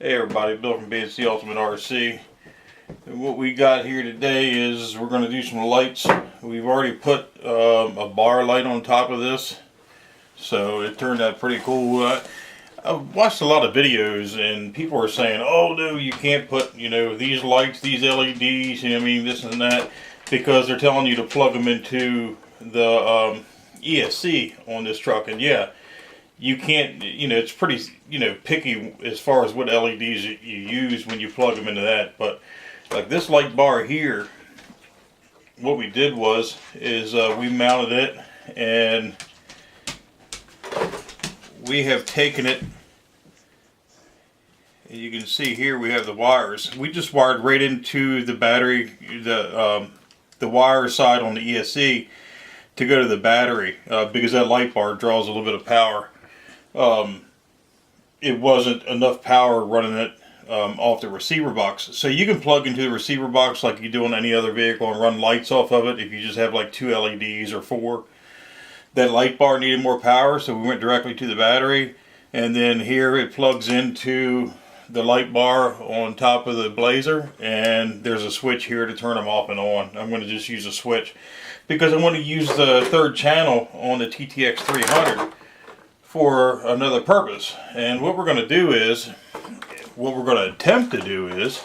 Hey everybody, Bill from BNC Ultimate RC. And what we got here today is we're going to do some lights. We've already put a bar light on top of this, so it turned out pretty cool. I watched a lot of videos and people are saying, oh no, you can't put, these lights, these LEDs, this and that, because they're telling you to plug them into the ESC on this truck. And yeah, you can't, it's pretty, picky as far as what LEDs you use when you plug them into that. But like this light bar here, what we did is we mounted it, and we have taken it, and you can see here we have the wires. We just wired right into the battery, the wire side on the ESC to go to the battery, because that light bar draws a little bit of power. It wasn't enough power running it off the receiver box. So you can plug into the receiver box like you do on any other vehicle and run lights off of it if you just have like 2 LEDs or 4. That light bar needed more power, so we went directly to the battery, and then here it plugs into the light bar on top of the blazer, and there's a switch here to turn them off and on. I'm going to just use a switch because I want to use the third channel on the TTX 300 for another purpose. And what we're going to do is, what we're going to attempt to do is,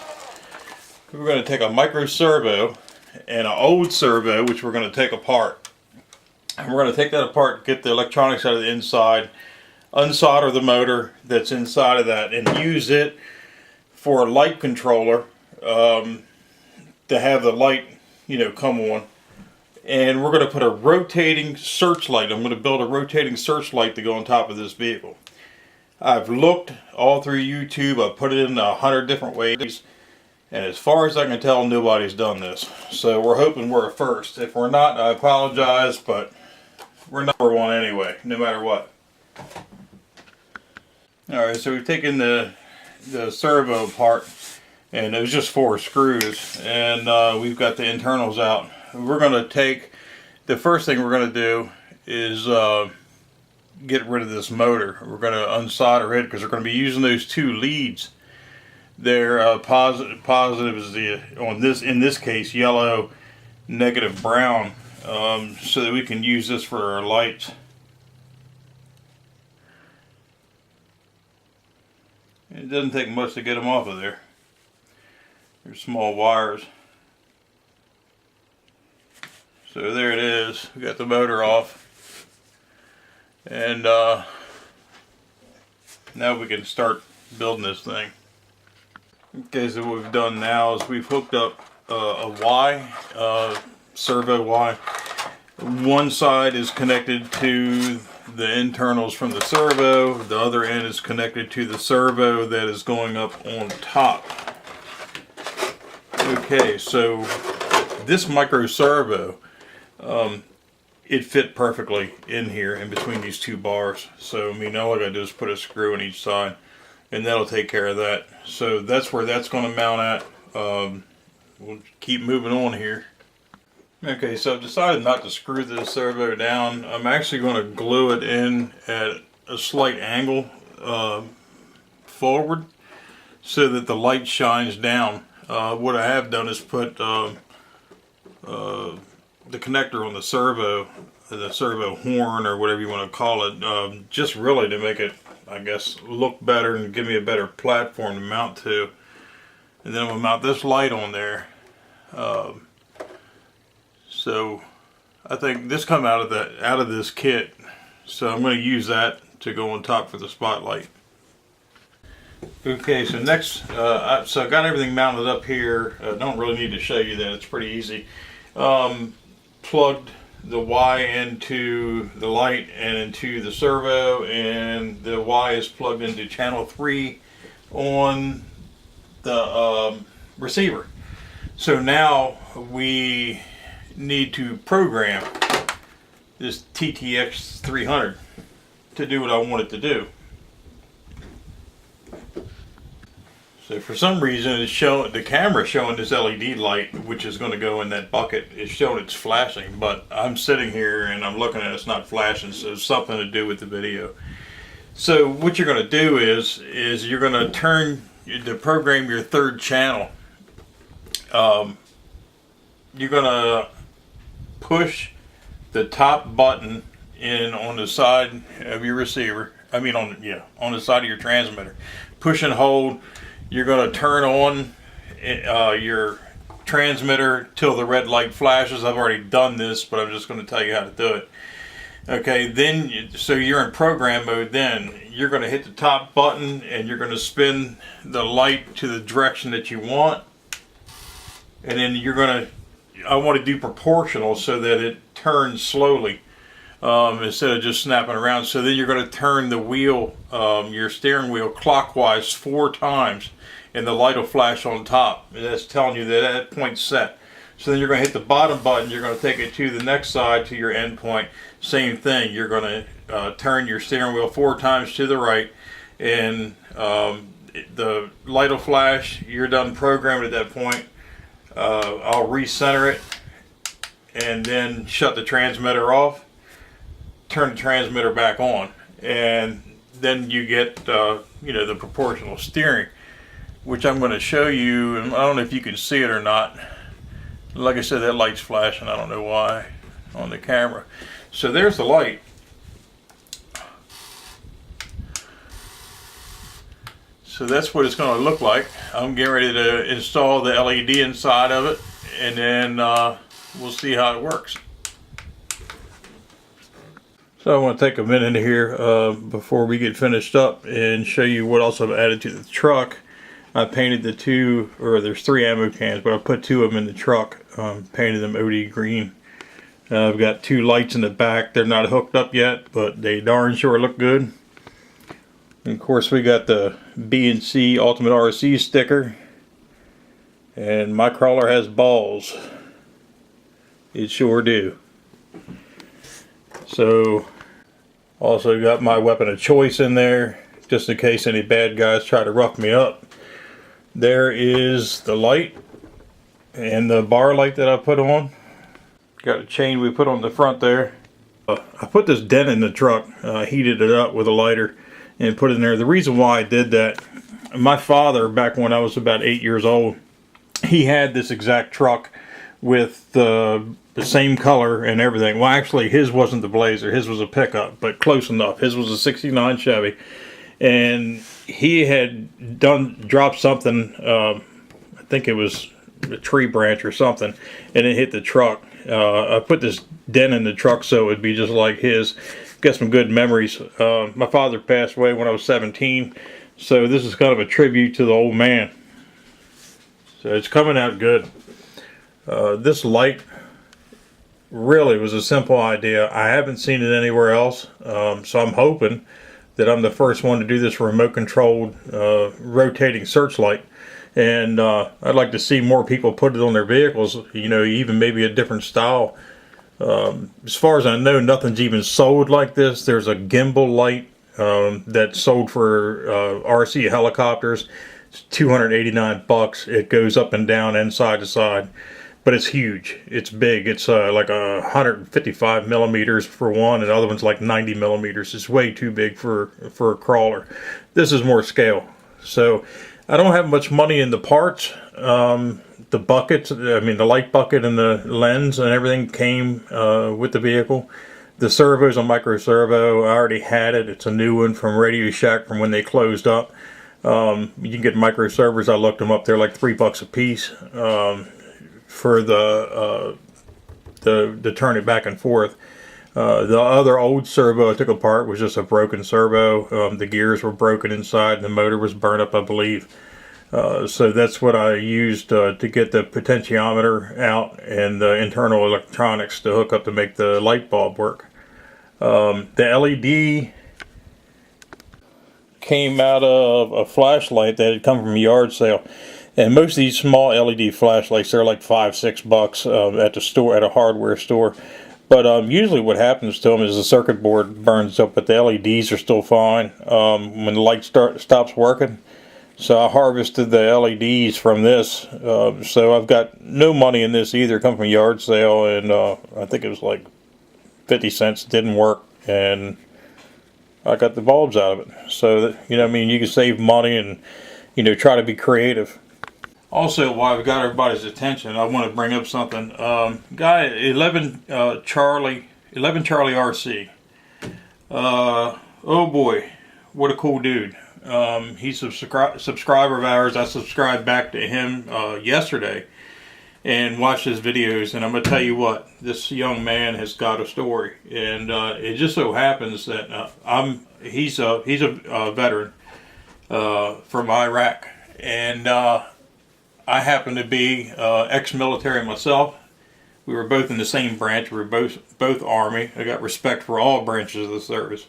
we're going to take a micro servo and an old servo, which we're going to take apart. And we're going to take that apart, get the electronics out of the inside, unsolder the motor that's inside of that, and use it for a light controller to have the light, come on. And we're going to put a rotating searchlight. I'm going to build a rotating searchlight to go on top of this vehicle. I've looked all through YouTube. I've put it in 100 different ways. And as far as I can tell, nobody's done this. So we're hoping we're a first. If we're not, I apologize, but we're number one anyway, no matter what. Alright, so we've taken the servo apart, and it was just 4 screws. And we've got the internals out. We're going to take, the first thing we're going to do is get rid of this motor. We're going to unsolder it because we're going to be using those 2 leads. They're positive is in this case, yellow, negative brown, so that we can use this for our lights. It doesn't take much to get them off of there. They're small wires. So there it is. We got the motor off, and now we can start building this thing. Okay, so what we've done now is we've hooked up a Y, servo Y. One side is connected to the internals from the servo. The other end is connected to the servo that is going up on top. Okay, so this micro servo, it fit perfectly in here in between these 2 bars. So all I gotta do is put a screw in each side, and that'll take care of that. So that's where that's going to mount at. We'll keep moving on here. Okay, so I've decided not to screw this servo down. I'm actually going to glue it in at a slight angle forward so that the light shines down. What I have done is put the connector on the servo horn, or whatever you want to call it, just really to make it, I guess, look better and give me a better platform to mount to. And then I'm going to mount this light on there. So I think this come out of this kit, so I'm going to use that to go on top for the spotlight. Okay, so next, so I got everything mounted up here. Don't really need to show you that, it's pretty easy. Plugged the Y into the light and into the servo, and the Y is plugged into channel 3 on the receiver. So now we need to program this TTX 300 to do what I want it to do. So for some reason it's showing, the camera showing this LED light, which is going to go in that bucket, is showing it's flashing, but I'm sitting here and I'm looking at it, it's not flashing, so it's something to do with the video. So what you're going to do is you're going to turn to program your third channel, you're gonna push the top button in on the side of your receiver. I mean, on the side of your transmitter. Push and hold. You're gonna turn on your transmitter till the red light flashes. I've already done this, but I'm just going to tell you how to do it. Okay, then so you're in program mode. Then you're going to hit the top button and you're going to spin the light to the direction that you want, and then you're going to, I want to do proportional so that it turns slowly instead of just snapping around. So then you're going to turn the wheel, your steering wheel, clockwise 4 times, and the light will flash on top. And that's telling you that that point's set. So then you're going to hit the bottom button. You're going to take it to the next side, to your end point. Same thing. You're going to turn your steering wheel 4 times to the right, and the light will flash. You're done programming at that point. I'll recenter it and then shut the transmitter off. Turn the transmitter back on, and then you get the proportional steering, which I'm going to show you. And I don't know if you can see it or not. Like I said, that light's flashing. I don't know why on the camera. So there's the light. So that's what it's going to look like. I'm getting ready to install the LED inside of it, and then we'll see how it works. So I want to take a minute here before we get finished up and show you what else I've added to the truck. I painted the 2, or there's 3 ammo cans, but I put 2 of them in the truck. Painted them OD green. I've got 2 lights in the back. They're not hooked up yet, but they darn sure look good. And of course, we got the B&C Ultimate RC sticker. And my crawler has balls. It sure do. So, also got my weapon of choice in there, just in case any bad guys try to rough me up. There is the light and the bar light that I put on. Got a chain we put on the front there. I put this dent in the truck, heated it up with a lighter and put it in there. The reason why I did that, my father, back when I was about 8 years old, he had this exact truck with the same color and everything. Well, actually, his wasn't the Blazer. His was a pickup, but close enough. His was a '69 Chevy. And he had dropped something, I think it was a tree branch or something, and it hit the truck. I put this dent in the truck so it would be just like his. Got some good memories. My father passed away when I was 17, so this is kind of a tribute to the old man. So it's coming out good. This light really was a simple idea. I haven't seen it anywhere else, so I'm hoping that I'm the first one to do this remote controlled rotating searchlight. And I'd like to see more people put it on their vehicles, even maybe a different style. As far as I know, nothing's even sold like this. There's a gimbal light that's sold for RC helicopters. It's $289. It goes up and down and side to side. But it's huge. It's big. It's like 155 millimeters for one, and the other one's like 90 millimeters. It's way too big for a crawler. This is more scale. So I don't have much money in the parts. The buckets, the light bucket and the lens and everything came with the vehicle. The servo's a micro servo. I already had it. It's a new one from Radio Shack from when they closed up. You can get micro servos. I looked them up. They're like $3 a piece. For to turn it back and forth. The other old servo I took apart was just a broken servo. The gears were broken inside and the motor was burned up, I believe. So that's what I used to get the potentiometer out and the internal electronics to hook up to make the light bulb work. The LED came out of a flashlight that had come from a yard sale. And most of these small LED flashlights, they're like $5-6 at the store, at a hardware store. But usually what happens to them is the circuit board burns up, but the LEDs are still fine when the light stops working. So I harvested the LEDs from this. So I've got no money in this either. Come from a yard sale, and I think it was like 50 cents. It didn't work, and I got the bulbs out of it. So that, you can save money and try to be creative. Also, while I've got everybody's attention, I want to bring up something. Guy 11 Charlie RC. Oh boy, what a cool dude. He's a subscriber of ours. I subscribed back to him yesterday and watched his videos, and I'm gonna tell you what, this young man has got a story. And it just so happens that he's a veteran from Iraq, and I happen to be ex-military myself. We were both in the same branch. We were both Army. I got respect for all branches of the service.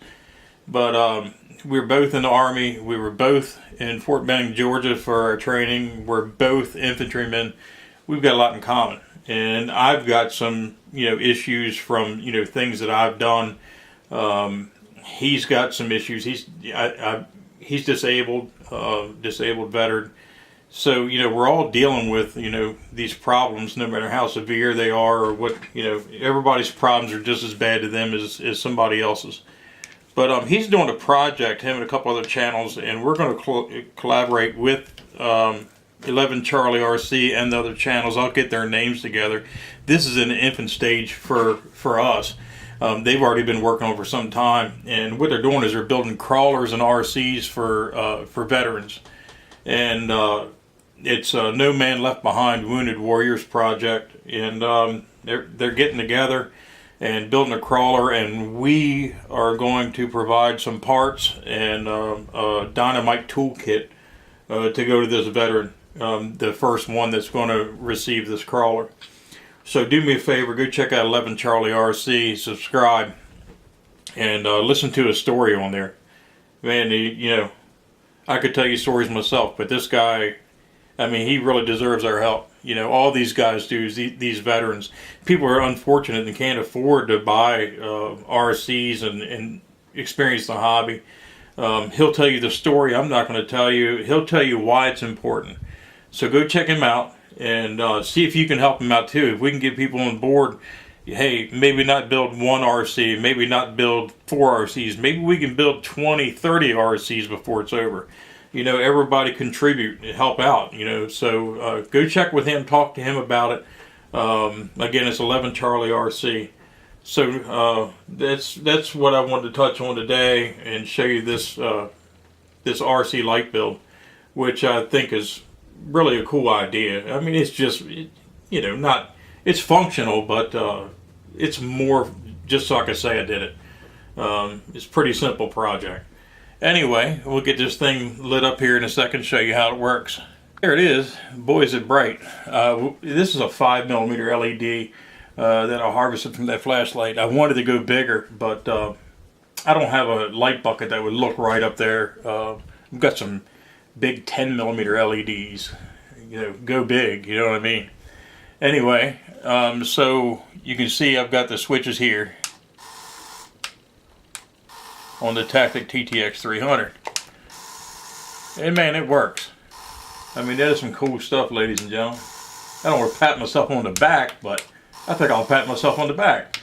But we were both in the Army. We were both in Fort Benning, Georgia for our training. We're both infantrymen. We've got a lot in common. And I've got some, issues from, things that I've done. He's got some issues. He's disabled, disabled veteran. So, we're all dealing with, these problems, no matter how severe they are or what, everybody's problems are just as bad to them as somebody else's. But he's doing a project, him and a couple other channels, and we're going to collaborate with 11 Charlie RC and the other channels. I'll get their names together. This is in the infant stage for us. They've already been working on it for some time, and what they're doing is they're building crawlers and RCs for veterans. And it's No Man Left Behind Wounded Warriors project, and they're getting together and building a crawler, and we are going to provide some parts and a dynamite toolkit to go to this veteran, the first one that's going to receive this crawler. So do me a favor, go check out 11 Charlie RC, subscribe, and listen to his story on there. Man, I could tell you stories myself, but this guy, he really deserves our help. All these guys do, these veterans. People are unfortunate and can't afford to buy RCs and experience the hobby. He'll tell you the story. I'm not going to tell you. He'll tell you why it's important. So go check him out and see if you can help him out too. If we can get people on board, hey, maybe not build one RC, maybe not build 4 RCs, maybe we can build 20, 30 RCs before it's over. Everybody contribute, help out, so go check with him, talk to him about it. Again, it's 11 Charlie RC. So that's what I wanted to touch on today and show you this RC light build, which I think is really a cool idea. It's just, it's functional, but it's more just so I can say I did it. It's a pretty simple project. Anyway, we'll get this thing lit up here in a second, show you how it works. There it is. Boy, is it bright. This is a 5mm LED that I harvested from that flashlight. I wanted to go bigger, but I don't have a light bucket that would look right up there. I've got some big 10mm LEDs. Go big, you know what I mean? Anyway, so you can see I've got the switches here on the Tactic TTX 300. And man, it works. That is some cool stuff, ladies and gentlemen. I don't want to pat myself on the back, but I think I'll pat myself on the back.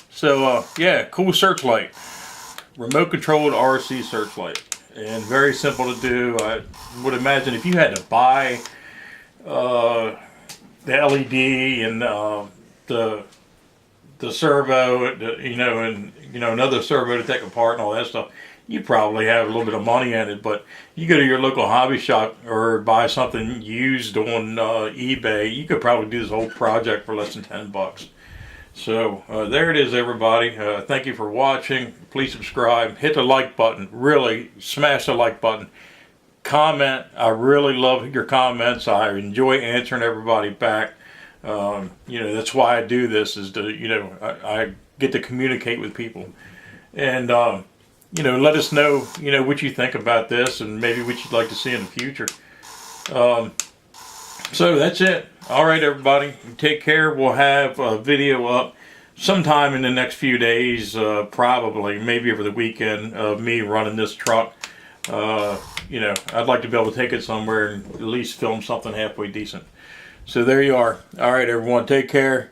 So, yeah, cool Searchlight. Remote controlled RC Searchlight. And very simple to do. I would imagine if you had to buy the LED and the servo, and another servo to take apart and all that stuff, you probably have a little bit of money in it. But you go to your local hobby shop or buy something used on eBay, you could probably do this whole project for less than $10. So there it is, everybody. Thank you for watching. Please subscribe. Hit the like button. Really smash the like button. Comment. I really love your comments. I enjoy answering everybody back. That's why I do this, is to, I get to communicate with people. And, let us know, what you think about this and maybe what you'd like to see in the future. So that's it. All right, everybody. Take care. We'll have a video up sometime in the next few days, probably, maybe over the weekend, of me running this truck. I'd like to be able to take it somewhere and at least film something halfway decent. So there you are. All right, everyone. Take care.